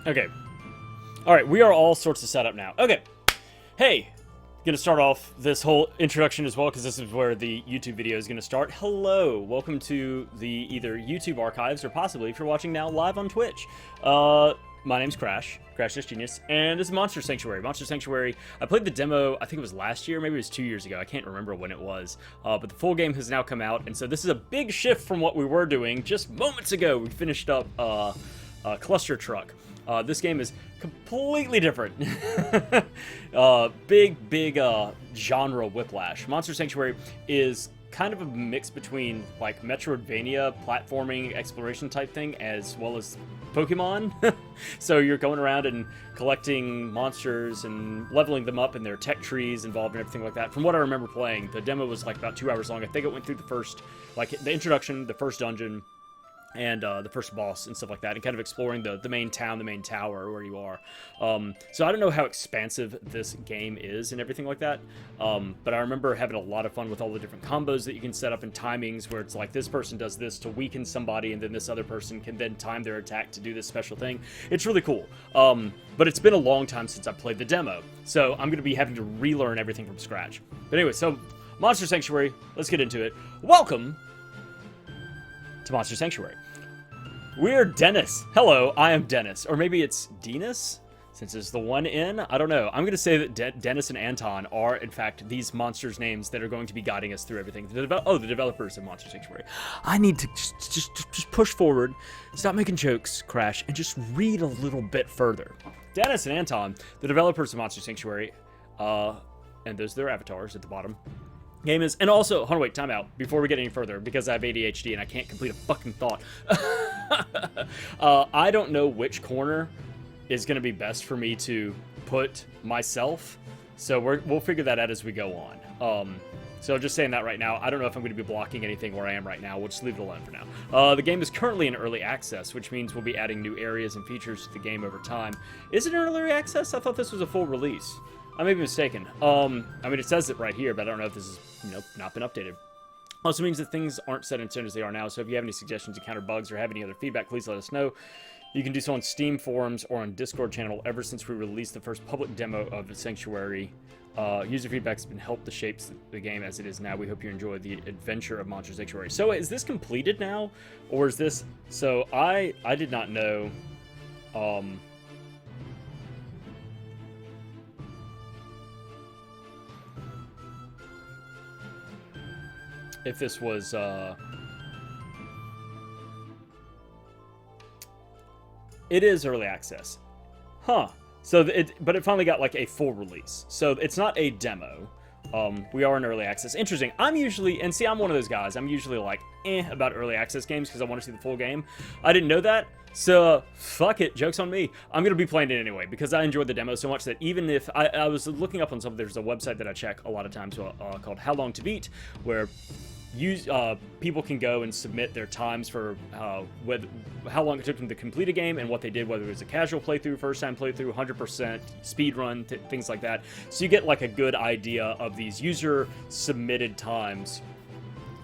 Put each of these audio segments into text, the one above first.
Okay. Alright, we are all sorts of set up now. Okay. Hey! Gonna start off this whole introduction as well, because this is where the YouTube video is gonna start. Hello! Welcome to the either YouTube archives, or possibly, if you're watching now, live on Twitch. My name's Crash Genius, and this is Monster Sanctuary. Monster Sanctuary, I played the demo, I think it was last year, maybe it was 2 years ago, I can't remember when it was. But the full game has now come out, and so this is a big shift from what we were doing just moments ago. We finished up Cluster Truck. This game is completely different. Big genre whiplash. Monster Sanctuary is kind of a mix between like Metroidvania, platforming, exploration type thing, as well as Pokemon. So you're going around and collecting monsters and leveling them up, and there are tech trees involved and everything like that. From what I remember playing, the demo was like about 2 hours long. I think it went through the first, like the introduction, the first dungeon, and the first boss and stuff like that, and kind of exploring the main town, the main tower where you are. So I don't know how expansive this game is and everything like that, but I remember having a lot of fun with all the different combos that you can set up and timings, where it's like this person does this to weaken somebody, and then this other person can then time their attack to do this special thing. It's really cool. But it's been a long time since I played the demo, so I'm going to be having to relearn everything from scratch. But anyway, so Monster Sanctuary, let's get into it. Welcome to Monster Sanctuary. We're Dennis. Hello, I am Dennis. Or maybe it's Dennis, since it's the one in. I don't know. I'm going to say that Dennis and Anton are, in fact, these monsters' names that are going to be guiding us through everything. The developers of Monster Sanctuary. I need to just push forward, stop making jokes, Crash, and just read a little bit further. Dennis and Anton, the developers of Monster Sanctuary, and those are their avatars at the bottom. Game is, and also, hold on, wait, time out before we get any further, because I have ADHD and I can't complete a fucking thought. I don't know which corner is going to be best for me to put myself, so we'll figure that out as we go on. So just saying that right now, I don't know if I'm going to be blocking anything where I am right now. We'll just leave it alone for now. The game is currently in early access, which means we'll be adding new areas and features to the game over time. Is it in early access? I thought this was a full release. I may be mistaken. I mean, it says it right here, but I don't know if this is, not been updated. Also means that things aren't set in stone as they are now, so if you have any suggestions, encounter bugs, or have any other feedback, please let us know. You can do so on Steam forums or on Discord channel. Ever since we released the first public demo of the Sanctuary, user feedback has been helped to shape the game as it is now. We hope you enjoy the adventure of Monster Sanctuary. So is this completed now? Or is this... So I did not know... if this was, it is early access. Huh. So, but it finally got, like, a full release. So, it's not a demo. We are in early access. Interesting. I'm usually, and see, I'm one of those guys. I'm usually, like, about early access games because I want to see the full game. I didn't know that. So, fuck it. Joke's on me. I'm going to be playing it anyway because I enjoyed the demo so much that even if... I was looking up on something. There's a website that I check a lot of times called How Long to Beat, where... people can go and submit their times for how long it took them to complete a game and what they did, whether it was a casual playthrough, first time playthrough, 100%, speed run, things like that. So you get like a good idea of these user submitted times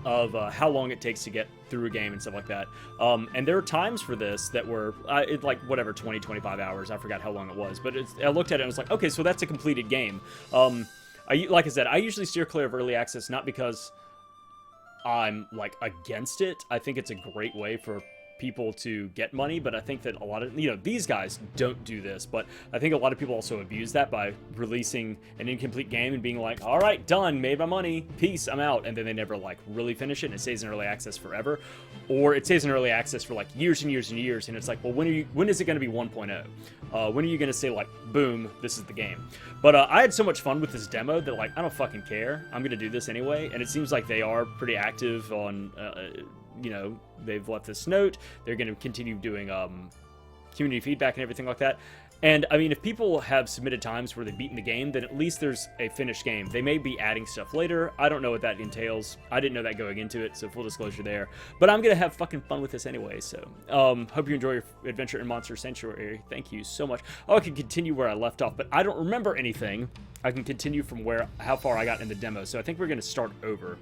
of how long it takes to get through a game and stuff like that. And there are times for this that were like whatever, 20-25 hours. I forgot how long it was, but I looked at it and was like, okay, so that's a completed game. Like I said, I usually steer clear of early access, not because I'm like against it. I think it's a great way for people to get money, but I think that a lot of, these guys don't do this, but I think a lot of people also abuse that by releasing an incomplete game and being like, all right, done, made my money, peace, I'm out, and then they never like really finish it, and it stays in early access forever, or it stays in early access for like years and years and years, and it's like, well, when is it going to be 1.0? When are you going to say like, boom, this is the game? But I had so much fun with this demo that like, I don't fucking care. I'm going to do this anyway, and it seems like they are pretty active on, they've left this note. They're going to continue doing community feedback and everything like that. And, I mean, if people have submitted times where they've beaten the game, then at least there's a finished game. They may be adding stuff later. I don't know what that entails. I didn't know that going into it, so full disclosure there. But I'm going to have fucking fun with this anyway, so hope you enjoy your adventure in Monster Sanctuary. Thank you so much. Oh, I can continue where I left off, but I don't remember anything. I can continue from how far I got in the demo, so I think we're going to start over.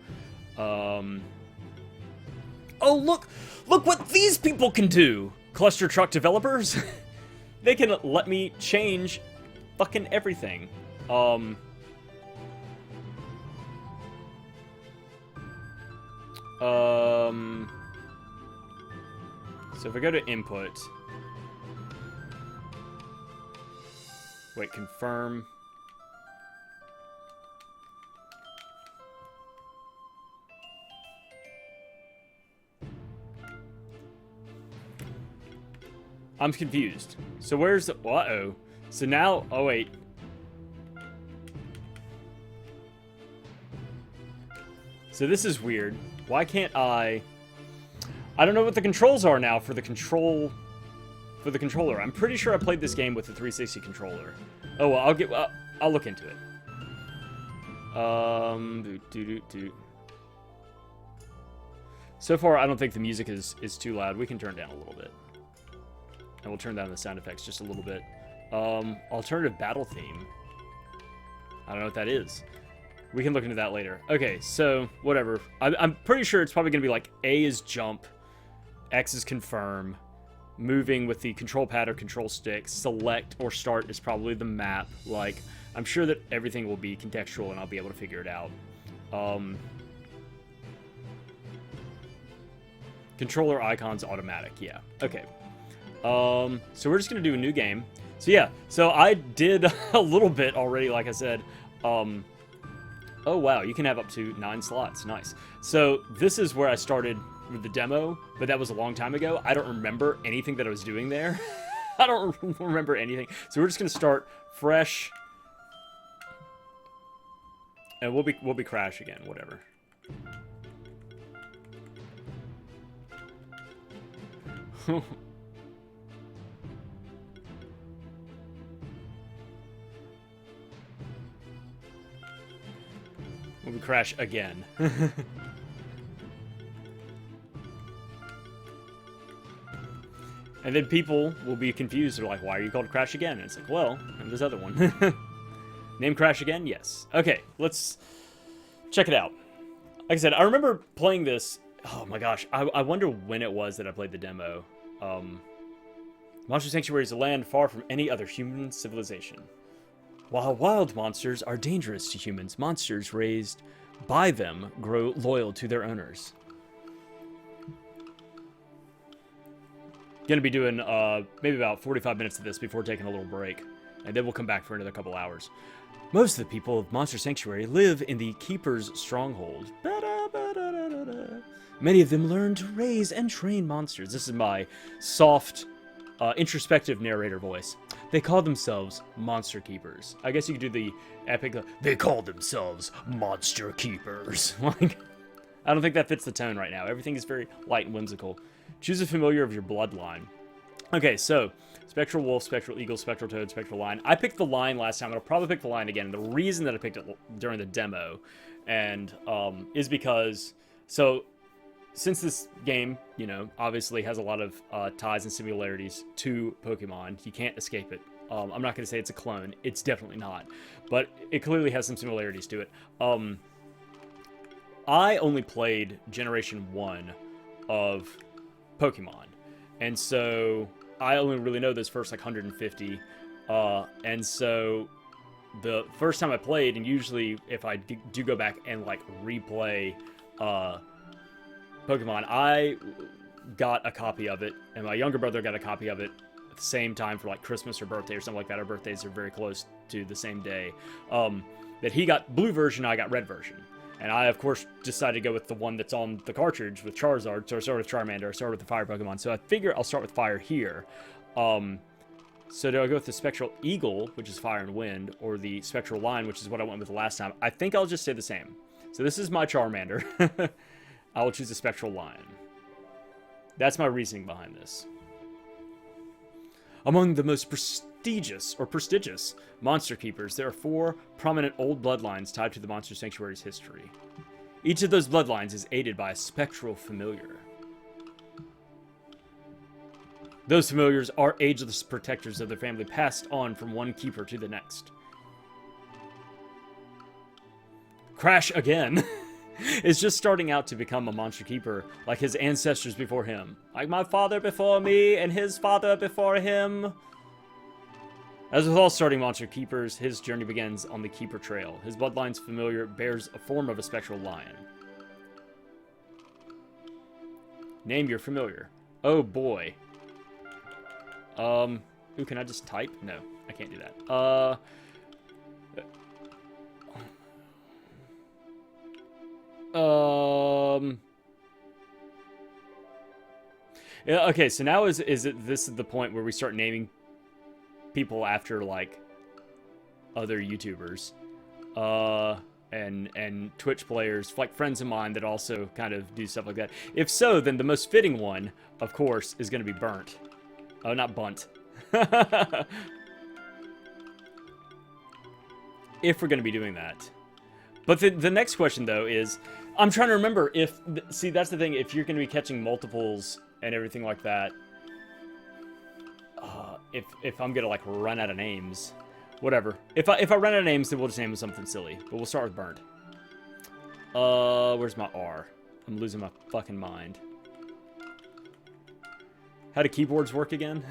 Oh, look what these people can do! Cluster Truck developers. They can let me change fucking everything. So if I go to input, wait, confirm. I'm confused. So where's the, uh-oh. So now, oh wait. So this is weird. Why can't I don't know what the controls are now for the controller. I'm pretty sure I played this game with the 360 controller. Oh well, I'll look into it. So far, I don't think the music is too loud. We can turn it down a little bit. And we'll turn down the sound effects just a little bit. Alternative battle theme. I don't know what that is. We can look into that later. Okay, so, whatever. I'm pretty sure it's probably going to be like A is jump, X is confirm, moving with the control pad or control stick, select or start is probably the map. Like, I'm sure that everything will be contextual and I'll be able to figure it out. Controller icons automatic, yeah. Okay. So we're just going to do a new game. So yeah, so I did a little bit already, like I said. Oh wow, you can have up to 9 slots, nice. So this is where I started with the demo, but that was a long time ago. I don't remember anything that I was doing there. I don't remember anything. So we're just going to start fresh. And we'll be Crash again, whatever. We'll be Crash again. And then people will be confused. They're like, why are you called Crash again? And it's like, well, and this other one. Name Crash again? Yes. Okay, let's check it out. Like I said, I remember playing this. Oh my gosh, I wonder when it was that I played the demo. Monster Sanctuary is a land far from any other human civilization. While wild monsters are dangerous to humans, monsters raised by them grow loyal to their owners. Gonna be doing maybe about 45 minutes of this before taking a little break, and then we'll come back for another couple hours. Most of the people of Monster Sanctuary live in the Keeper's Stronghold. Many of them learn to raise and train monsters. This is my soft, introspective narrator voice. They call themselves Monster Keepers. I guess you could do the epic, they call themselves Monster Keepers. Like, I don't think that fits the tone right now. Everything is very light and whimsical. Choose a familiar of your bloodline. Okay, so Spectral Wolf, Spectral Eagle, Spectral Toad, Spectral Lion. I picked the Lion last time, and I'll probably pick the Lion again. The reason that I picked it during the demo and is because, so since this game, you know, obviously has a lot of ties and similarities to Pokemon, you can't escape it. I'm not going to say it's a clone. It's definitely not. But it clearly has some similarities to it. I only played Generation 1 of Pokemon. And so I only really know those first, like, 150. And so the first time I played, and usually if I do go back and, like, replay Pokemon, I got a copy of it, and my younger brother got a copy of it at the same time for, like, Christmas or birthday or something like that. Our birthdays are very close to the same day. That he got blue version, I got red version. And I, of course, decided to go with the one that's on the cartridge with Charizard. So I started with Charmander. I started with the Fire Pokemon. So I figure I'll start with Fire here. So do I go with the Spectral Eagle, which is Fire and Wind, or the Spectral Lion, which is what I went with the last time? I think I'll just say the same. So this is my Charmander. I will choose the Spectral Lion. That's my reasoning behind this. Among the most prestigious Monster Keepers, there are 4 prominent old bloodlines tied to the Monster Sanctuary's history. Each of those bloodlines is aided by a spectral familiar. Those familiars are ageless protectors of their family, passed on from one keeper to the next. Crash again is just starting out to become a Monster Keeper, like his ancestors before him. Like my father before me, and his father before him. As with all starting monster keepers, his journey begins on the keeper trail. His bloodline's familiar bears a form of a spectral lion. Name your familiar. Oh boy. Ooh, can I just type? No, I can't do that. Yeah, okay, so now this is the point where we start naming people after, like, other YouTubers. And Twitch players, like friends of mine that also kind of do stuff like that. If so, then the most fitting one, of course, is going to be Burnt. Oh, not Bunt. If we're going to be doing that. But the next question, though, is... I'm trying to remember if... See, that's the thing. If you're going to be catching multiples and everything like that... if I'm going to, like, run out of names... Whatever. If I run out of names, then we'll just name them something silly. But we'll start with Burnt. Where's my R? I'm losing my fucking mind. How do keyboards work again?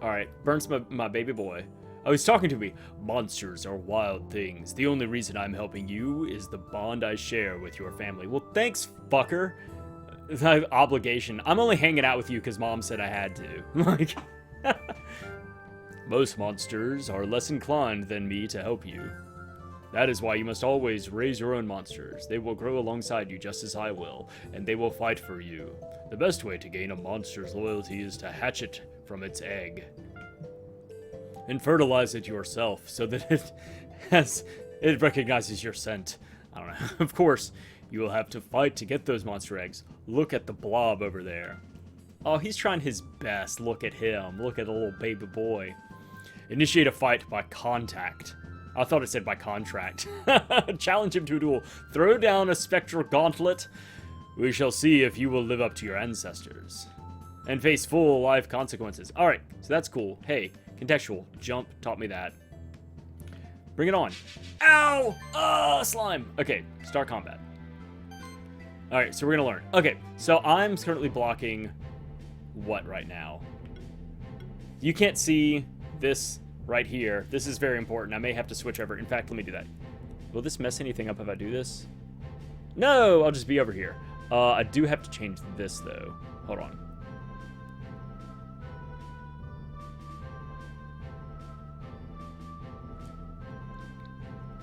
Alright, Burnt's my baby boy. Oh, he's talking to me. Monsters are wild things. The only reason I'm helping you is the bond I share with your family. Well, thanks, fucker. I have obligation. I'm only hanging out with you because Mom said I had to. Like... Most monsters are less inclined than me to help you. That is why you must always raise your own monsters. They will grow alongside you just as I will, and they will fight for you. The best way to gain a monster's loyalty is to hatch it from its egg. And fertilize it yourself so that it recognizes your scent. I don't know. Of course, you will have to fight to get those monster eggs. Look at the blob over there. Oh, he's trying his best. Look at him. Look at the little baby boy. Initiate a fight by contact. I thought it said by contract. Challenge him to a duel. Throw down a spectral gauntlet. We shall see if you will live up to your ancestors. And face full life consequences. Alright, so that's cool. Hey, contextual. Jump taught me that. Bring it on. Ow! Slime! Okay, start combat. Alright, so we're gonna learn. Okay, so I'm currently blocking... what right now? You can't see this right here. This is very important. I may have to switch over. In fact, let me do that. Will this mess anything up if I do this? No, I'll just be over here. I do have to change this, though. Hold on.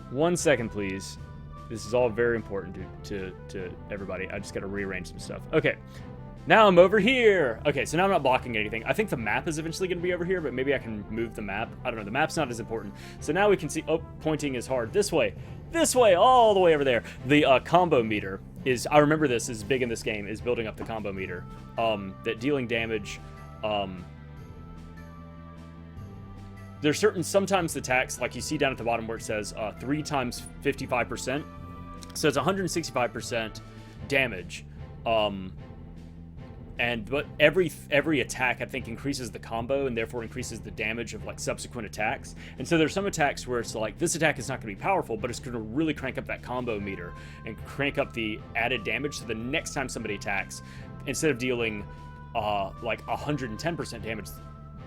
One second, please. This is all very important to everybody. I just got to rearrange some stuff. Okay. Now I'm over here. Okay, so now I'm not blocking anything. I think the map is eventually going to be over here, but maybe I can move the map. I don't know. The map's not as important. So now we can see... Oh, pointing is hard. This way. This way. All the way over there. The combo meter is... I remember this is big in this game, is building up the combo meter. That dealing damage... there's certain... Sometimes the attacks, like you see down at the bottom where it says 3 times 55%. So it's 165% damage. But every attack, I think, increases the combo and therefore increases the damage of, like, subsequent attacks. And so there's some attacks where it's like, this attack is not going to be powerful, but it's going to really crank up that combo meter and crank up the added damage. So the next time somebody attacks, instead of dealing, like, 110% damage,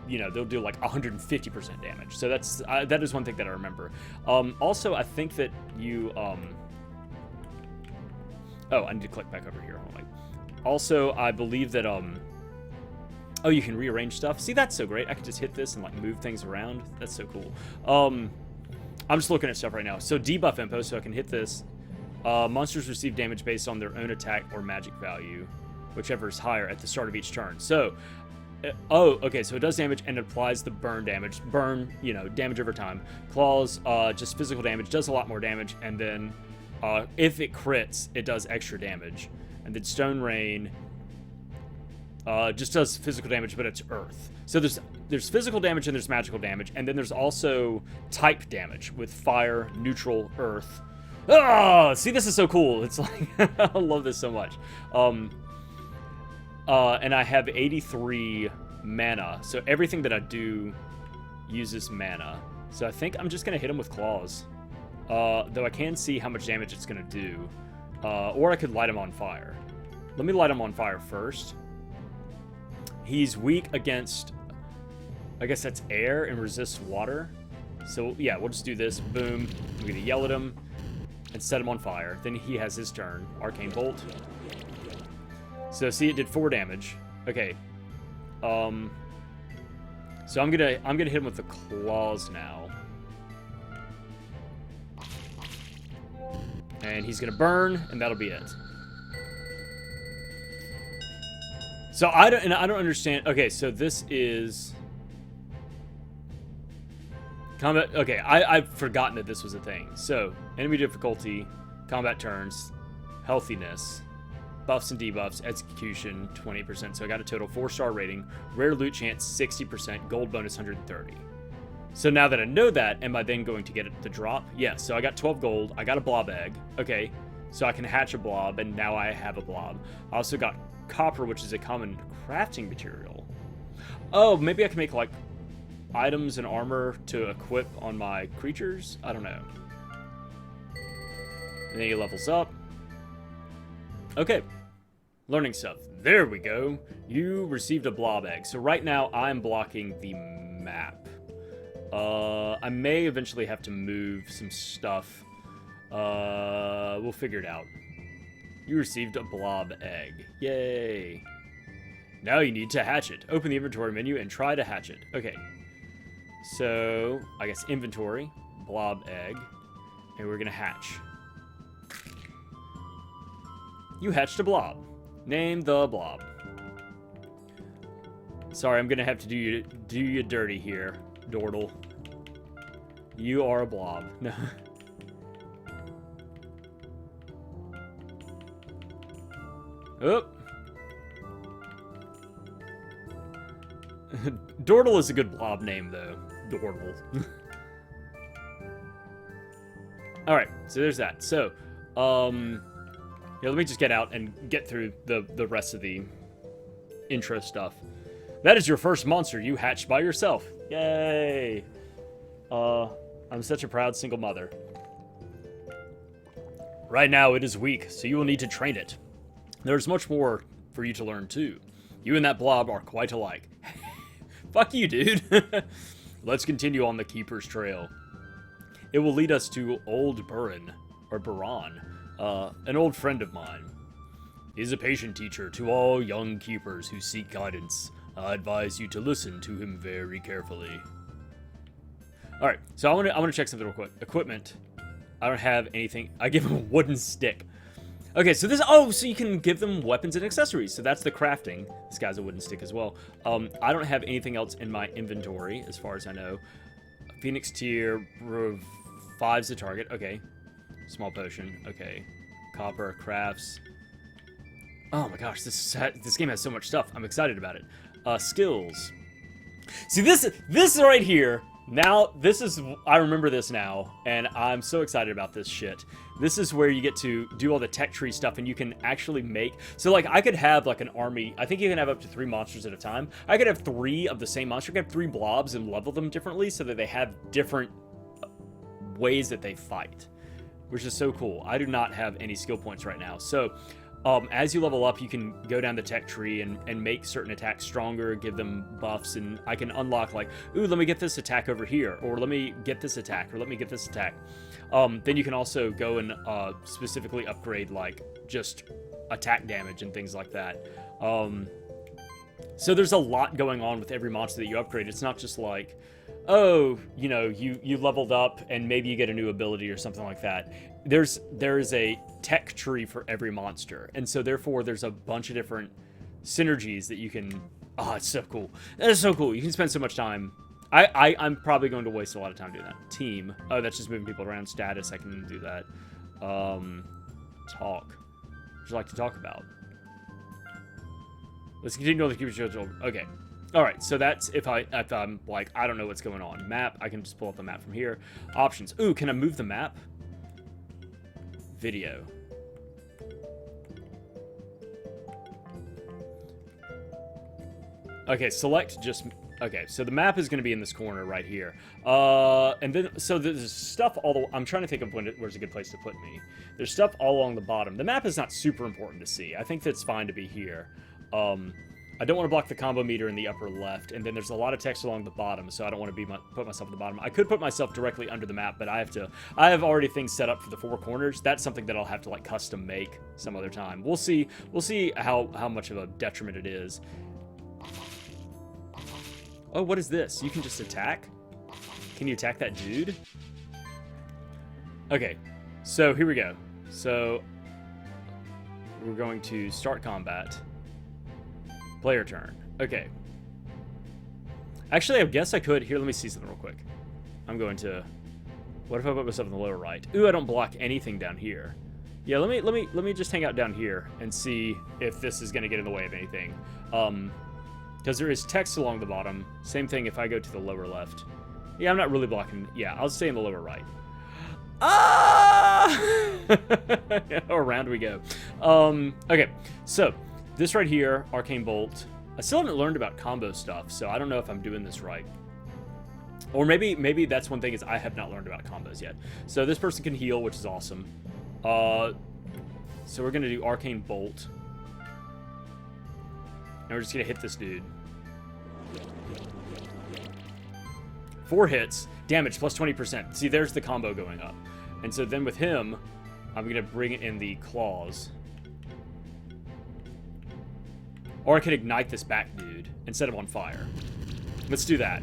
you know, they'll do, like, 150% damage. So that is one thing that I remember. Also, I think that you, Oh, I need to click back over here. Hold on. Also, I believe that, oh, you can rearrange stuff. See, that's so great. I can just hit this and, like, move things around. That's so cool. I'm just looking at stuff right now. So, debuff info, so I can hit this. Monsters receive damage based on their own attack or magic value, whichever is higher at the start of each turn. So, oh, okay, so it does damage and it applies the burn damage. Burn, you know, damage over time. Claws, just physical damage, does a lot more damage, and then, if it crits, it does extra damage. And then Stone Rain just does physical damage, but it's earth. So there's physical damage and there's magical damage, and then there's also type damage with fire, neutral, earth. Ah, see, this is so cool. It's like I love this so much. And I have 83 mana, so everything that I do uses mana. So I think I'm just gonna hit him with claws. Though I can see how much damage it's gonna do. Or I could light him on fire. Let me light him on fire first. He's weak against I guess that's air and resists water. So, yeah, we'll just do this. Boom. We're going to yell at him and set him on fire. Then he has his turn. Arcane Bolt. So, see, it did 4 damage. Okay. So I'm gonna hit him with the claws now. And he's gonna burn, and that'll be it. So I don't understand. Okay, so this is combat. Okay, I've forgotten that this was a thing. So enemy difficulty, combat turns, healthiness, buffs and debuffs, execution 20%. So I got a total 4-star rating. Rare loot chance 60%, gold bonus 130. So now that I know that, am I then going to get the drop? Yes. So I got 12 gold. I got a blob egg. Okay. So I can hatch a blob, and now I have a blob. I also got copper, which is a common crafting material. Oh, maybe I can make like items and armor to equip on my creatures? I don't know. And then he levels up. Okay. Learning stuff. There we go. You received a blob egg. So right now I'm blocking the map. I may eventually have to move some stuff. We'll figure it out. You received a blob egg. Yay. Now you need to hatch it. Open the inventory menu and try to hatch it. Okay. So, I guess inventory, blob egg, and we're gonna hatch. You hatched a blob. Name the blob. Sorry, I'm gonna have to do you dirty here, Dordle. You are a blob. No. Oop. Dordle is a good blob name, though. Dordle. Alright, so there's that. So, yeah, let me just get out and get through the rest of the intro stuff. That is your first monster you hatched by yourself. Yay! I'm such a proud single mother. Right now, it is weak, so you will need to train it. There's much more for you to learn, too. You and that blob are quite alike. Fuck you, dude. Let's continue on the Keeper's Trail. It will lead us to Old Buran, or Buran, an old friend of mine. He's a patient teacher to all young keepers who seek guidance. I advise you to listen to him very carefully. Alright, so I want to check something real quick. Equipment. I don't have anything. I give him a wooden stick. Okay, so this... Oh, so you can give them weapons and accessories. So that's the crafting. This guy's a wooden stick as well. I don't have anything else in my inventory, as far as I know. Phoenix Tear revives the target. Okay. Small potion. Okay. Copper. Crafts. Oh my gosh, this game has so much stuff. I'm excited about it. Skills. See, this right here... Now, I remember this now, and I'm so excited about this shit. This is where you get to do all the tech tree stuff, and you can actually make... So, like, I could have, like, an army... I think you can have up to 3 monsters at a time. I could have 3 of the same monster. I could have 3 blobs and level them differently so that they have different ways that they fight, which is so cool. I do not have any skill points right now. So, as you level up, you can go down the tech tree and make certain attacks stronger, give them buffs, and I can unlock, like, ooh, let me get this attack over here, or let me get this attack, or let me get this attack. Then you can also go and specifically upgrade, like, just attack damage and things like that. So there's a lot going on with every monster that you upgrade. It's not just like, oh, you know, you leveled up and maybe you get a new ability or something like that. There is a tech tree for every monster, and so therefore there's a bunch of different synergies that you can... Oh, it's so cool. That is so cool. You can spend so much time. I'm probably going to waste a lot of time doing that. Team. Oh, that's just moving people around. Status, I can do that. Talk. What would you like to talk about? Let's continue on the Keeper's Trail. Okay. Alright, so that's if I'm like, I don't know what's going on. Map, I can just pull up the map from here. Options. Ooh, can I move the map? Video. Okay, select just... Okay, so the map is going to be in this corner right here. And then, so there's stuff all the... I'm trying to think of where's a good place to put me. There's stuff all along the bottom. The map is not super important to see. I think that's fine to be here. I don't want to block the combo meter in the upper left, and then there's a lot of text along the bottom, so I don't want to put myself at the bottom. I could put myself directly under the map, but I have already things set up for the 4 corners. That's something that I'll have to like custom make some other time. We'll see how much of a detriment it is. Oh, what is this? You can just attack? Can you attack that dude? Okay, so here we go. So we're going to start combat. Player turn. Okay. Actually, I guess I could. Here, let me see something real quick. I'm going to... What if I put myself in the lower right? Ooh, I don't block anything down here. Yeah, let me just hang out down here and see if this is going to get in the way of anything. Because there is text along the bottom. Same thing if I go to the lower left. Yeah, I'm not really blocking. Yeah, I'll stay in the lower right. Ah! Around we go. Okay, so... This right here, Arcane Bolt. I still haven't learned about combo stuff, so I don't know if I'm doing this right. Or maybe that's one thing is I have not learned about combos yet. So this person can heal, which is awesome. So we're going to do Arcane Bolt. And we're just going to hit this dude. 4 hits, damage plus 20%. See, there's the combo going up. And so then with him, I'm going to bring in the claws. Or I could ignite this back dude and set him on fire. Let's do that.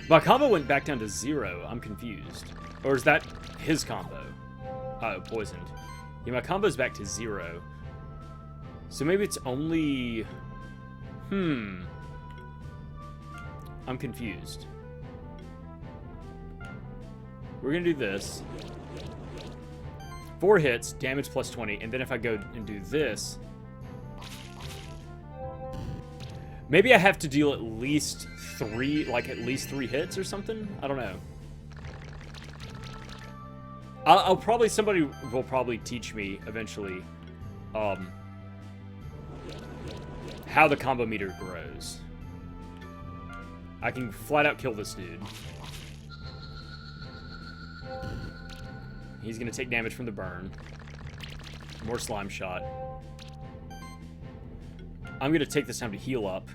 My combo went back down to 0. I'm confused. Or is that his combo? Oh, poisoned. Yeah, my combo's back to 0. So maybe it's only... I'm confused. We're gonna do this. 4 hits, damage plus 20, and then if I go and do this... Maybe I have to deal at least 3 hits or something? I don't know. Somebody will probably teach me eventually, how the combo meter grows. I can flat out kill this dude. He's going to take damage from the burn. More slime shot. I'm going to take this time to heal up.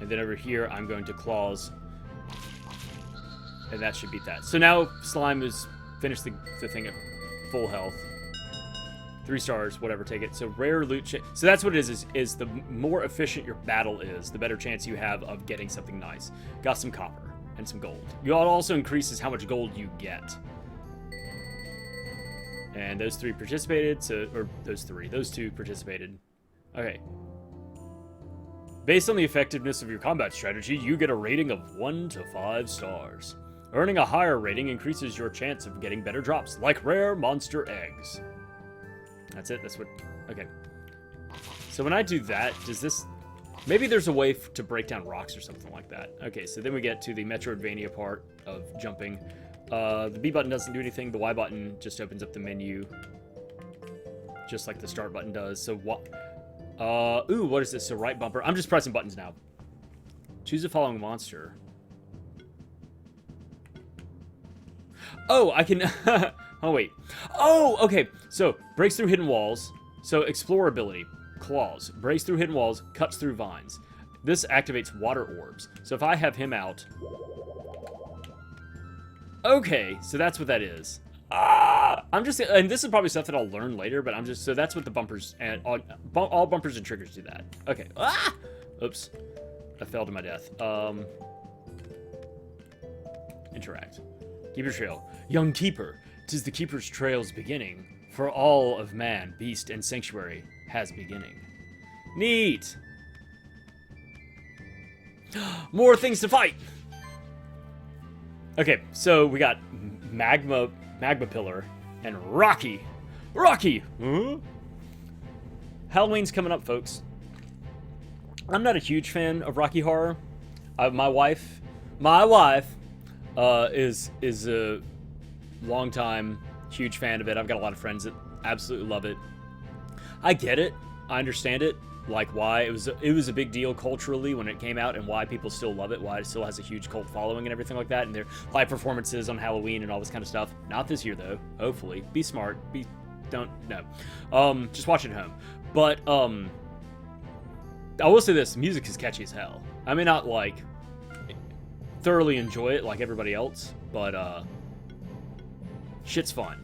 And then over here, I'm going to claws. And that should beat that. So now slime has finished the thing at full health. 3 stars, whatever, take it. So rare loot... So that's what it is the more efficient your battle is, the better chance you have of getting something nice. Got some copper. And some gold. It also increases how much gold you get. And those 3 participated, those 2 participated. Okay. Based on the effectiveness of your combat strategy, you get a rating of 1 to 5 stars. Earning a higher rating increases your chance of getting better drops, like rare monster eggs. That's it, that's what... Okay. So when I do that, does this... Maybe there's a way to break down rocks or something like that. Okay, so then we get to the Metroidvania part of jumping. The B button doesn't do anything. The Y button just opens up the menu, just like the start button does. So what? Ooh, what is this? So right bumper. I'm just pressing buttons now. Choose the following monster. Oh, I can... Oh, wait. Oh, okay. So breaks through hidden walls. So explorer ability. Claws. Breaks through hidden walls, cuts through vines. This activates water orbs. So if I have him out... Okay, so that's what that is. I'm just... And this is probably stuff that I'll learn later, but I'm just... So that's what the bumpers... And all bumpers and triggers do that. Okay. Oops. I fell to my death. Interact. Keeper trail. Young keeper. 'Tis the keeper's trail's beginning. For all of man, beast, and sanctuary has beginning. Neat! More things to fight! Okay, so we got Magma Pillar and Rocky. Rocky! Huh? Halloween's coming up, folks. I'm not a huge fan of Rocky Horror. My wife is a long-time huge fan of it. I've got a lot of friends that absolutely love it. I get it. I understand it. Like why it was a big deal culturally when it came out, and why people still love it, why it still has a huge cult following and everything like that, and their live performances on Halloween and all this kind of stuff. Not this year though. Hopefully, be smart, be don't know. Just watch it at home. But I will say this: music is catchy as hell. I may not like thoroughly enjoy it like everybody else, but shit's fun.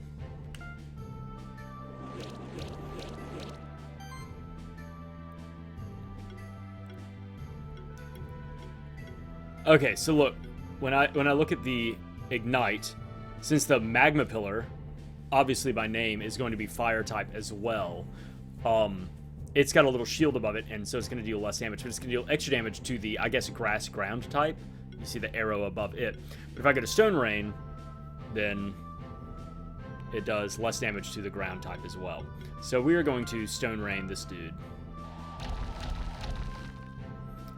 Okay, so look, when I look at the Ignite, since the Magma Pillar, obviously by name, is going to be fire type as well, it's got a little shield above it, and so it's going to deal less damage, but it's going to deal extra damage to the, I guess, grass ground type. You see the arrow above it. But if I go to Stone Rain, then it does less damage to the ground type as well. So we are going to Stone Rain this dude.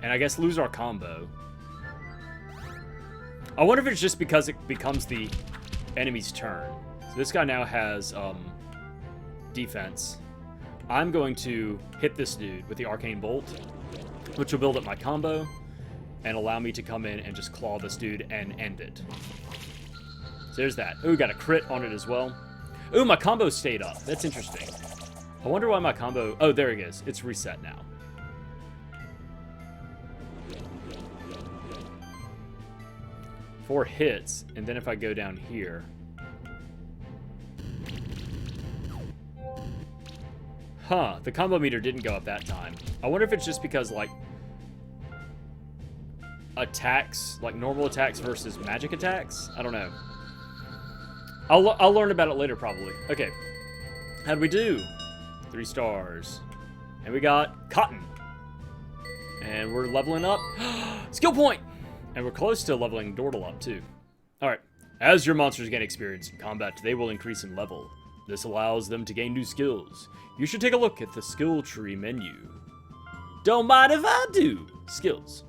And I guess lose our combo. I wonder if it's just because it becomes the enemy's turn. So this guy now has defense. I'm going to hit this dude with the Arcane Bolt, which will build up my combo and allow me to come in and just claw this dude and end it. So there's that. Ooh, got a crit on it as well. Ooh, my combo stayed up. That's interesting. I wonder why my combo... Oh, there it is. It's reset now. Four hits, and then if I go down here... Huh, the combo meter didn't go up that time. I wonder if it's just because, like, attacks, like normal attacks versus magic attacks? I don't know. I'll learn about it later, probably. Okay. How'd we do? 3 stars. And we got Cotton. And we're leveling up. Skill point! And we're close to leveling Dordle up, too. Alright. As your monsters gain experience in combat, they will increase in level. This allows them to gain new skills. You should take a look at the skill tree menu. Don't mind if I do. Skills.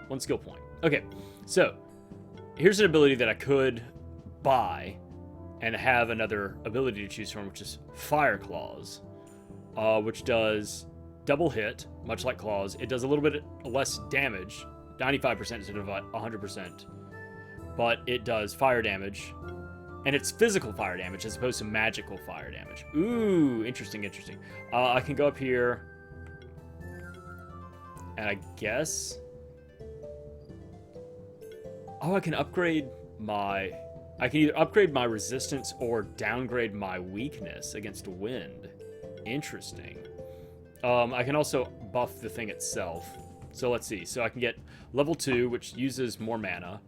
1 skill point. Okay, so here's an ability that I could buy and have another ability to choose from, which is Fire Claws, which does double hit, much like Claws. It does a little bit less damage, 95% instead of 100%, but it does fire damage, and it's physical fire damage as opposed to magical fire damage. Ooh, interesting, interesting. I can go up here, and I guess... Oh, I can upgrade my... I can either upgrade my resistance or downgrade my weakness against wind. Interesting. I can also buff the thing itself. So let's see. So I can get level 2, which uses more mana.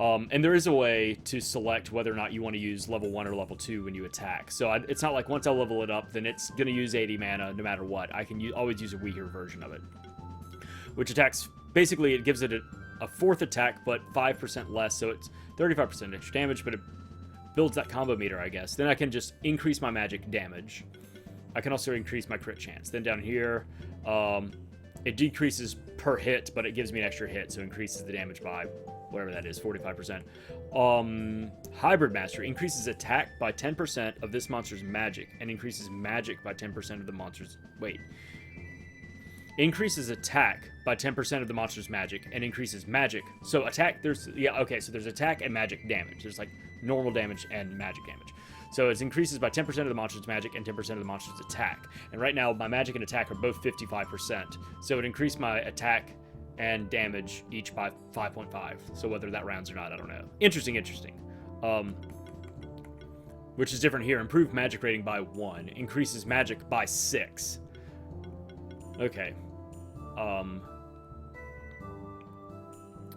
And there is a way to select whether or not you want to use level 1 or level 2 when you attack. So it's not like once I level it up, then it's going to use 80 mana no matter what. I can always use a weaker version of it. Which attacks... Basically, it gives it a 4th attack, but 5% less, so it's 35% extra damage, but it builds that combo meter, I guess. Then I can just increase my magic damage. I can also increase my crit chance. Then down here, it decreases per hit, but it gives me an extra hit, so it increases the damage by whatever that is, 45%. Hybrid Mastery increases attack by 10% of this monster's magic, and increases magic by 10% of the monster's... Wait. Increases attack by 10% of the monster's magic, and increases magic. So attack, there's... Yeah, okay, so there's attack and magic damage. There's, like, normal damage and magic damage. So it increases by 10% of the monster's magic and 10% of the monster's attack. And right now, my magic and attack are both 55%. So it increased my attack and damage each by 5.5. So whether that rounds or not, I don't know. Interesting, interesting. Which is different here. Improved magic rating by 1. Increases magic by 6. Okay.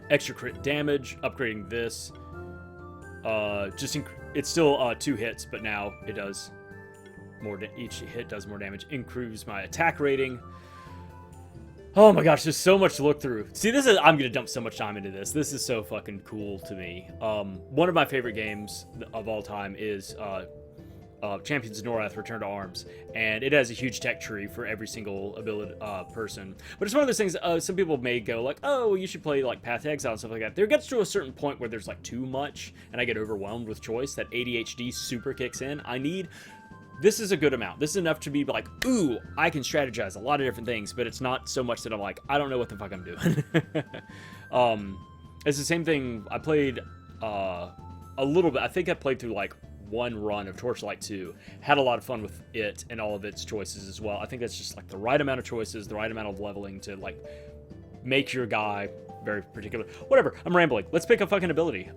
Extra crit damage. Upgrading this. It's still 2 hits, but now it does more. Each hit does more damage. Improves my attack rating. Oh my gosh, there's so much to look through. See, I'm gonna dump so much time into this. This is so fucking cool to me. One of my favorite games of all time is Champions of Norath: Return to Arms, and it has a huge tech tree for every single ability person. But it's one of those things. Some people may go like, "Oh, you should play like Path to Exile and stuff like that." There gets to a certain point where there's like too much, and I get overwhelmed with choice. That ADHD super kicks in. This is a good amount. This is enough to be like, ooh, I can strategize a lot of different things, but it's not so much that I'm like, I don't know what the fuck I'm doing. It's the same thing. I played a little bit. I think I played through like one run of Torchlight 2. Had a lot of fun with it and all of its choices as well. I think that's just like the right amount of choices, the right amount of leveling to like make your guy very particular. Whatever, I'm rambling. Let's pick a fucking ability.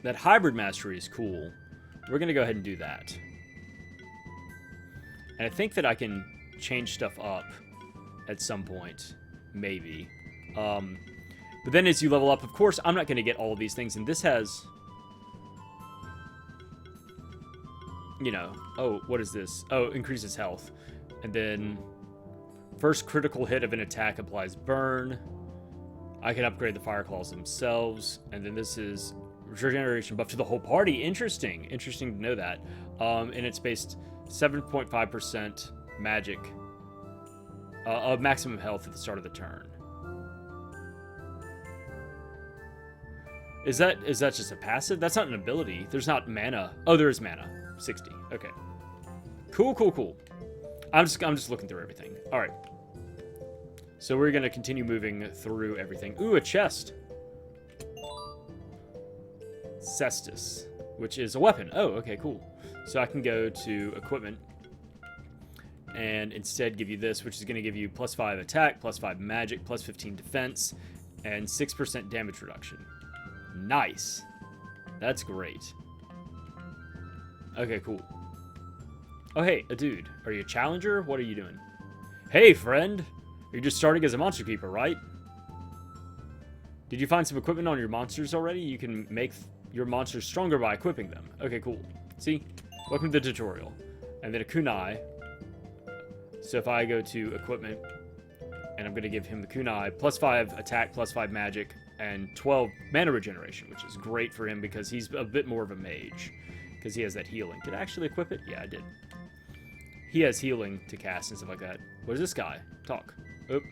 That hybrid mastery is cool. We're gonna go ahead and do that. And I think that I can change stuff up at some point, maybe. But then as you level up, of course, I'm not going to get all of these things. And this has, you know, oh, what is this? Oh, increases health. And then first critical hit of an attack applies burn. I can upgrade the fire claws themselves. And then this is regeneration buff to the whole party. Interesting. Interesting to know that. And it's based 7.5% magic of maximum health at the start of the turn. Is that just a passive? That's not an ability. There's not mana. Oh, there is mana. 60. Okay. Cool. I'm just looking through everything. All right. So we're gonna continue moving through everything. Ooh, a chest. Cestus, which is a weapon. Oh, okay, cool. So I can go to equipment and instead give you this, which is going to give you plus 5 attack, plus 5 magic, plus 15 defense, and 6% damage reduction. Nice. That's great. Okay, cool. Oh, hey, a dude. Are you a challenger? What are you doing? Hey, friend. You're just starting as a monster keeper, right? Did you find some equipment on your monsters already? You can make your monsters stronger by equipping them. Okay, cool. See? Welcome to the tutorial. And then a kunai. So if I go to equipment, and I'm going to give him the kunai, plus 5 attack, plus 5 magic, and 12 mana regeneration, which is great for him because he's a bit more of a mage. Because he has that healing. Did I actually equip it? Yeah, I did. He has healing to cast and stuff like that. What is this guy? Talk. Oop.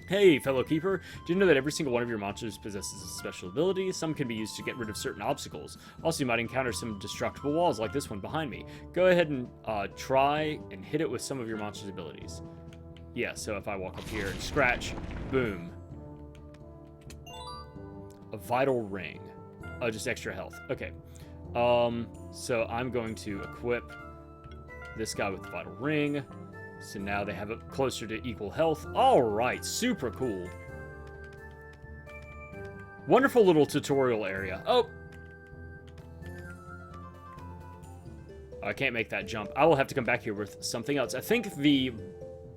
Hey, fellow keeper. Do you know that every single one of your monsters possesses a special ability? Some can be used to get rid of certain obstacles. Also, you might encounter some destructible walls like this one behind me. Go ahead and try and hit it with some of your monster's abilities. Yeah, so if I walk up here and scratch, boom. A vital ring. Oh, just extra health. Okay. So I'm going to equip this guy with the vital ring. So now they have it closer to equal health. All right, super cool. Wonderful little tutorial area. Oh. I can't make that jump. I will have to come back here with something else. I think the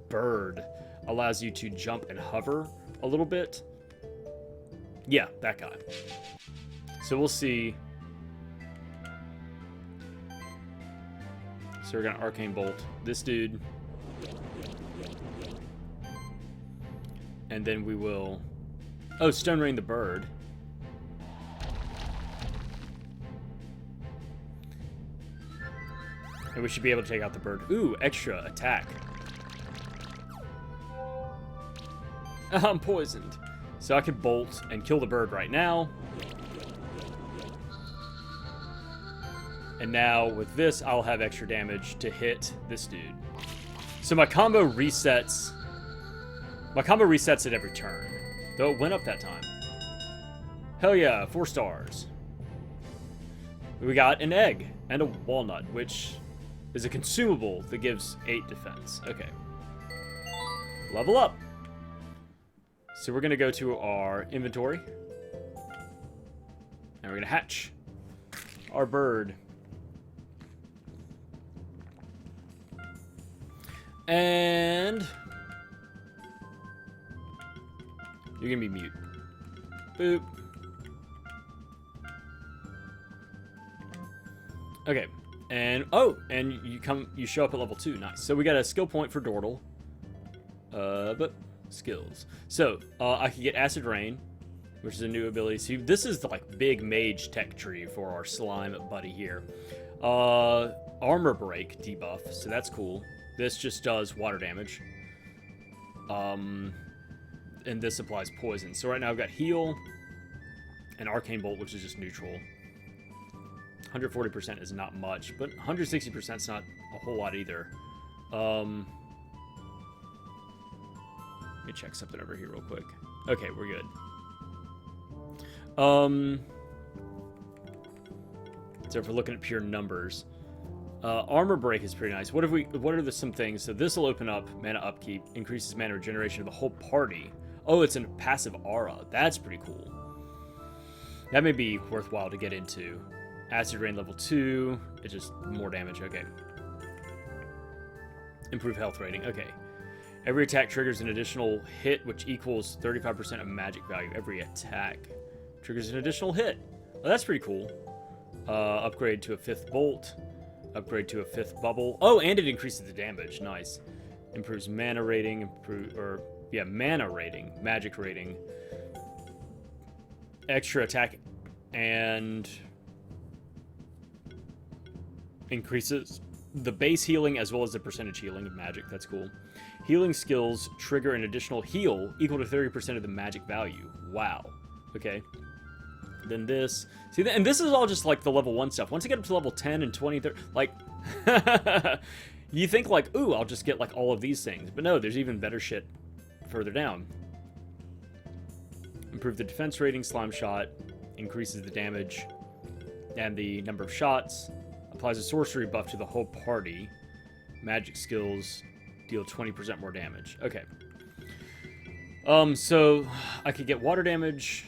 bird allows you to jump and hover a little bit. Yeah, that guy. So we'll see. So we're going to Arcane Bolt this dude. And then we will... Oh, Stone Rain the bird. And we should be able to take out the bird. Ooh, extra attack. I'm poisoned. So I could bolt and kill the bird right now. And now with this, I'll have extra damage to hit this dude. So my combo resets. My combo resets at every turn. Though it went up that time. Hell yeah, 4 stars. We got an egg and a walnut, which is a consumable that gives 8 defense. Okay. Level up. So we're going to go to our inventory. And we're going to hatch our bird. And you're going to be mute. Boop. Okay. And oh, and you show up at level 2. Nice. So we got a skill point for Dordle. But skills. So, I could get Acid Rain, which is a new ability. See, this is the like big mage tech tree for our slime buddy here. Armor Break debuff, so that's cool. This just does water damage. And this applies poison. So right now I've got Heal and Arcane Bolt, which is just neutral. 140% is not much, but 160% is not a whole lot either. Let me check something over here real quick. Okay, we're good. So if we're looking at pure numbers, armor break is pretty nice. What are some things? So this will open up mana upkeep, increases mana regeneration of the whole party. Oh, it's a passive aura. That's pretty cool. That may be worthwhile to get into. Acid rain level 2. It's just more damage. Okay. Improve health rating. Okay. Every attack triggers an additional hit, which equals 35% of magic value. Every attack triggers an additional hit. Oh, that's pretty cool. Upgrade to a 5th bolt. Upgrade to a 5th bubble. Oh, and it increases the damage. Nice. Improves mana rating. Mana rating. Magic rating. Extra attack and increases the base healing as well as the percentage healing of magic. That's cool. Healing skills trigger an additional heal equal to 30% of the magic value. Wow. Okay. Then this. See, and this is all just like the level 1 stuff. Once you get up to level 10 and 20, like, you think like, ooh, I'll just get like all of these things. But no, there's even better shit further down. Improve the defense rating, slime shot, increases the damage and the number of shots, applies a sorcery buff to the whole party. Magic skills deal 20% more damage. Okay. So I could get water damage.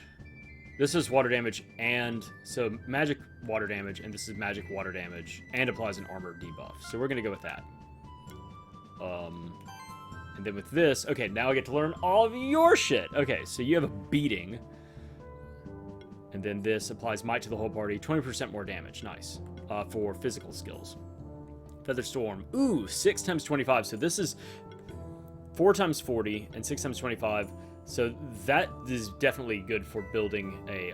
This is water damage and so magic water damage, and this is magic water damage, and applies an armor debuff. So we're gonna go with that. And then with this, okay, now I get to learn all of your shit. Okay, so you have a beating. And then this applies might to the whole party, 20% more damage. Nice. For physical skills. Feather Storm. Ooh, 6 times 25. So this is 4 times 40 and 6 times 25. So that is definitely good for building a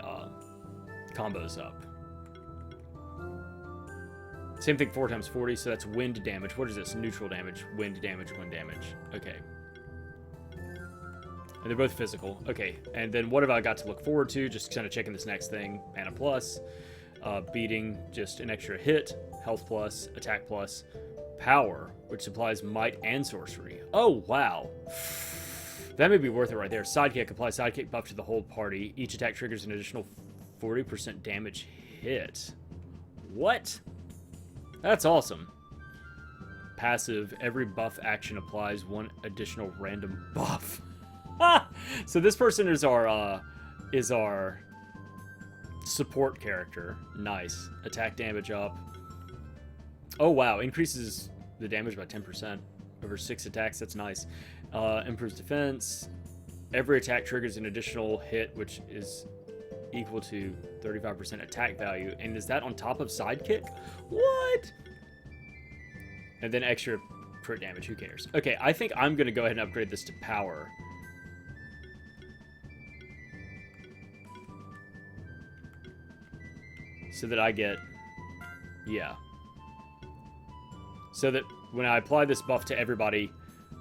combos up. Same thing, 4 times 40, so that's wind damage. What is this? Neutral damage, wind damage, wind damage. Okay. And they're both physical. Okay, and then what have I got to look forward to? Just kind of checking this next thing. Mana plus. Beating, just an extra hit. Health plus, attack plus. Power, which supplies might and sorcery. Oh, wow. That may be worth it right there. Sidekick, apply sidekick buff to the whole party. Each attack triggers an additional 40% damage hit. What? That's awesome. Passive, every buff action applies 1 additional random buff. So this person is our support character. Nice. Attack damage up. Oh wow, increases the damage by 10% over 6 attacks. That's nice. Improves defense. Every attack triggers an additional hit, which is equal to 35% attack value. And is that on top of sidekick? What? And then extra crit damage. Who cares? Okay, I think I'm going to go ahead and upgrade this to power. So that I get... Yeah. So that when I apply this buff to everybody,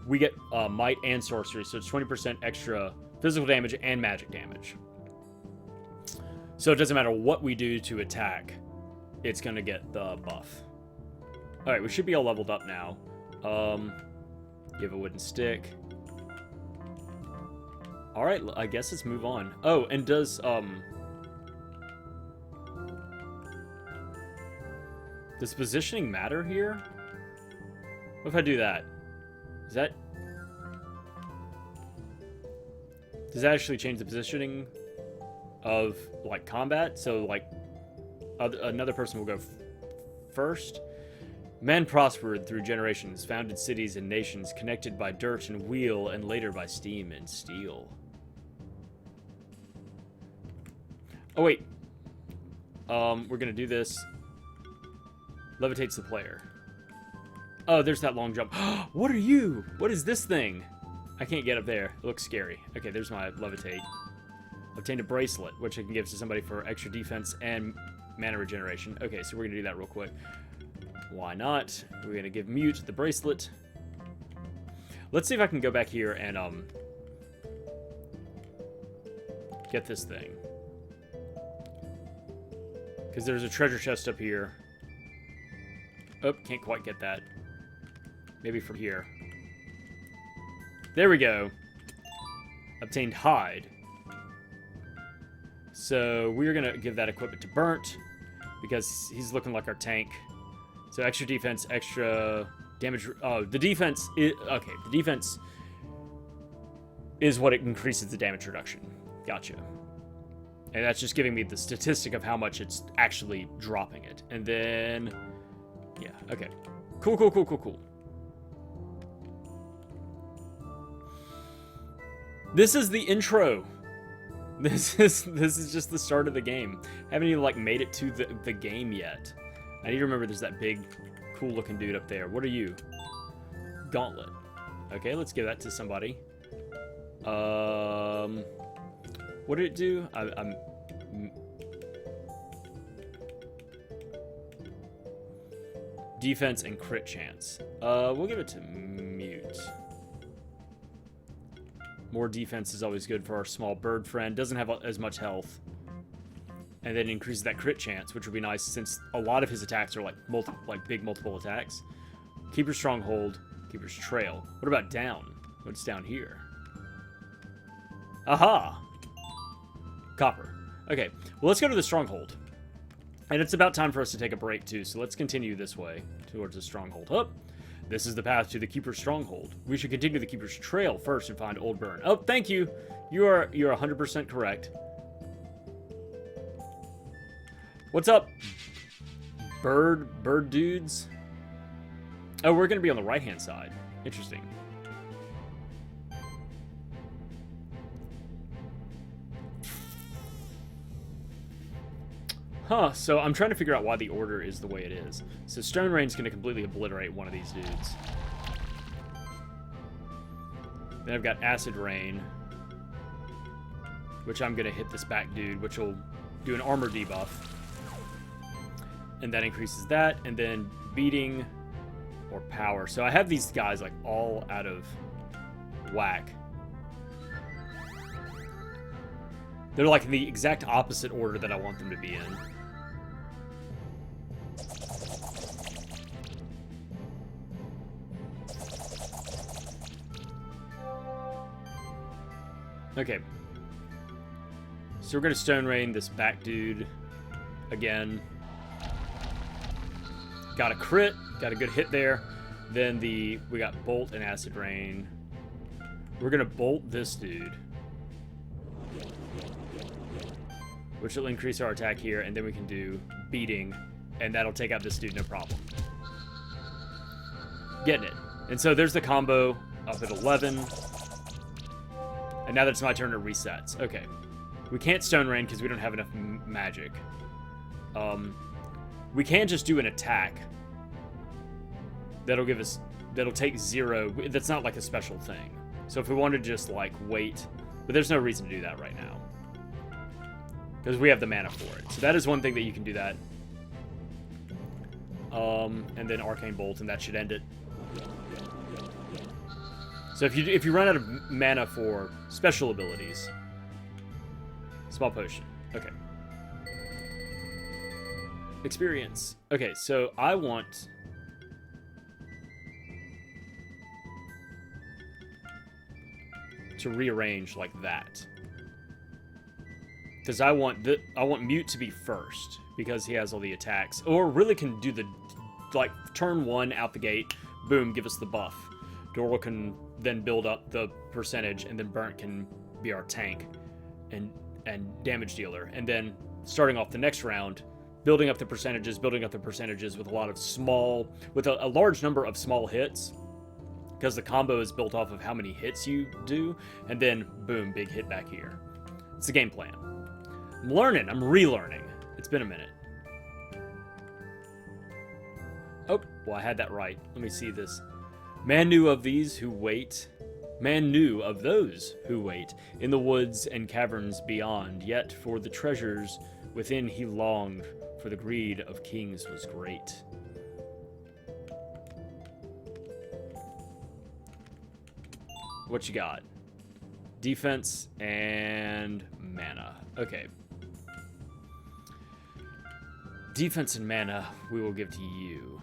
we get might and sorcery. So it's 20% extra physical damage and magic damage. So it doesn't matter what we do to attack, it's going to get the buff. Alright, we should be all leveled up now. You have a wooden stick. Alright, I guess let's move on. Oh, and does positioning matter here? What if I do that? Does that actually change the positioning of, like, combat? So, like, another person will go first. Men prospered through generations, founded cities and nations, connected by dirt and wheel, and later by steam and steel. Oh, wait. We're gonna do this. Levitates the player. Oh, there's that long jump. What are you? What is this thing? I can't get up there. It looks scary. Okay, there's my levitate. Obtained a bracelet, which I can give to somebody for extra defense and mana regeneration. Okay, so we're gonna do that real quick. Why not? We're gonna give Mute the bracelet. Let's see if I can go back here and get this thing. Because there's a treasure chest up here. Oh, can't quite get that. Maybe from here. There we go. Obtained hide. So we're gonna give that equipment to Burnt. because he's looking like our tank. So extra defense, extra damage. Oh, the defense is okay. The defense is what it increases the damage reduction. Gotcha. And that's just giving me the statistic of how much it's actually dropping it. And then, yeah, okay. Cool, cool, cool, cool, cool. This is the intro. This is just the start of the game. Haven't even like made it to the game yet. I need to remember there's that big, cool looking dude up there. What are you? Gauntlet. Okay, let's give that to somebody. What did it do? I'm defense and crit chance. We'll give it to Mute. More defense is always good for our small bird friend. Doesn't have as much health. And then increases that crit chance, which would be nice since a lot of his attacks are like big multiple attacks. Keeper's Stronghold, Keeper's Trail. What about down? What's down here? Aha! Copper. Okay, well, let's go to the Stronghold. And it's about time for us to take a break, too, so let's continue this way towards the Stronghold. Up. This is the path to the Keeper's Stronghold. We should continue the Keeper's Trail first and find Old Burn. Oh, thank you. You're 100% correct. What's up, bird dudes? Oh, we're going to be on the right-hand side. Interesting. Huh, so I'm trying to figure out why the order is the way it is. So Stone Rain's going to completely obliterate one of these dudes. Then I've got Acid Rain, which I'm going to hit this back dude, which will do an armor debuff. And that increases that, and then Beating or Power. So I have these guys like all out of whack. They're like in the exact opposite order that I want them to be in. Okay. So we're going to Stone Rain this back dude again. Got a crit, got a good hit there. Then we got Bolt and Acid Rain. We're going to Bolt this dude, which will increase our attack here, and then we can do Beating, and that'll take out this dude no problem. Getting it. And so there's the combo up at 11. And now that it's my turn, it resets. Okay. We can't Stone Rain because we don't have enough magic. We can just do an attack. That'll take 0. That's not like a special thing. So if we wanted to just like wait, but there's no reason to do that right now. Because we have the mana for it. So that is one thing that you can do that. And then Arcane Bolt, and that should end it. So if you run out of mana for special abilities, Small Potion. Okay. Experience. Okay, so I want to rearrange like that. Because I want Mute to be first, because he has all the attacks. Or really can do the, like, turn 1 out the gate, boom, give us the buff. Doral can then build up the percentage, and then Burnt can be our tank and damage dealer. And then starting off the next round, building up the percentages with a lot of small, with a large number of small hits, because the combo is built off of how many hits you do, and then boom, big hit back here. It's the game plan. I'm learning. I'm relearning. It's been a minute. Oh, well, I had that right. Let me see this. Man knew of those who wait in the woods and caverns beyond, yet for the treasures within he longed, for the greed of kings was great. What you got? Defense and mana. Okay. Defense and mana we will give to you.